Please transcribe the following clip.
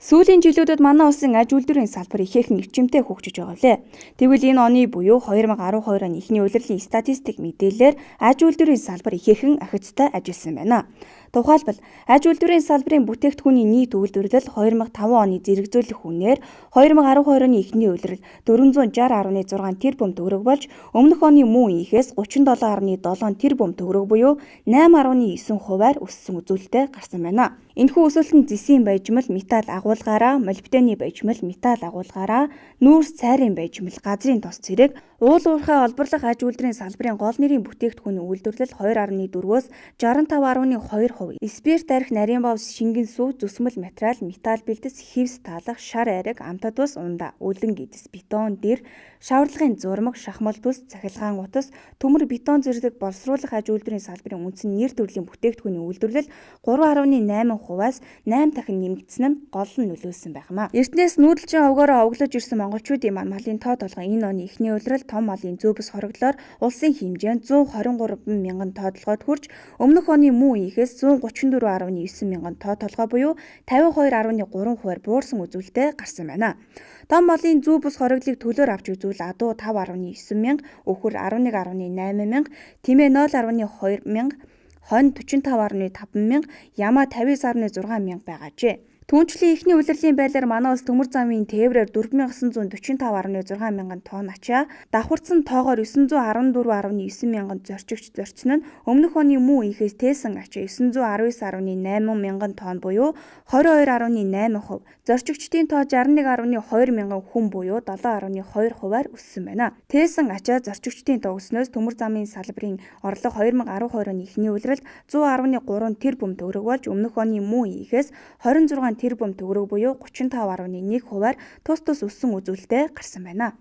Сүүлийн жилүүдэд манай улсын аж үйлдвэрийн салбар ихээхэн эрчимтэй хөгжиж байгаа лээ. Тэгвэл энэ оны буюу 2012 оны эхний улирлын статистик мэдээлэлээр аж үйлдвэрийн салбар ихээхэн ахицтай ажилласан байна. Тухайлбал, аж үйлдвэрийн салбарын бүтээгдэхүүний нийт үйлдвэрлэл 2005 оны зэрэгцүүлэх үнээр 2012 оны эхний улирал 460.6 тэрбум төгрөг болж, өмнөх оны мөн үеийнхээс 37.7 тэрбум төгрөг буюу 8.9%-аар өссөн үзүүлэлттэй гарсан байна. Энэхүү өсөлт нь зэсийн баяжмал, металл агуулгаараа, молибдены баяжмал, металл агуулгаараа, нүүрс цайрын баяжмал, газрын тос цэрэг, уул уурхай олборлох аж үйлдвэрийн салбарын гол нэрийн бүтээгдэхүүний үйлдвэрлэл 2.4-өөс 65.2%, спирт арх, нарийн бов, шингэн сүү, зүсмэл материал, металл бэлдэс, хевс таалах, шар ариг, амтад ус, ундаа, үлэн гидс, бетон, дэр, шаварлагын зурмаг, шахмал төс, цахилгаан утас, төмөр бетон зэрэг боловсруулах аж үйлдвэрийн салбарын үндсэн нэр төрлийн бүтээгдэхүүний үйлдвэрлэл 3.8%-аас 8 дахин нэмэгдсэн нь гол нь нөлөөлсөн байхмаа. Эртнээс нүүдэлчин овгоороо овглож ирсэн монголчуудын малын тоо толгой энэ оны эхний улирал том малын зөө бүс хороглолоор улсын хэмжээнд 123 мянган тоо толгойд хүрч, өмнөх оны мөн үеийнхээс 134.9 мянган тоо толгой буюу 52.3%-аар буурсан үзүүлэлттэй гарсан байна. Том малын зүү бүс хороглолыг төлөөр авч үзвэл адуу 5.9 мянга, өхөр 11.8 мянга, тэмээ 0.2 мянга, хонь 45.5 мянга, ямаа 59.6 мянга байгаажээ. Түүнчлэн эхний улирлын байдлаар манай улс төмөр замын тээврээр 4945.6 мянган тонн ачаа, давхарцсан тоогоор 914.9 мянган зорчигч зорьсон нь өмнөх оны мөн үеийнхээс тээсэн ачаа 919.8 мянган тонн буюу 22.8%, зорчигчдын тоо 61.2 мянган хүн буюу 7.2%-аар өссөн байна. Тээсэн ачаа зорчигчдын тоо өснөөс төмөр замын салбарын орлого 2012 оны эхний улиралд 110.3 тэрбум төгрөг болж, өмнөх оны мөн үеийнхээс 26 тэрбум төгрөг буюу 35.1%-аар тус өссөн үзүүлэлттэй гарсан байна.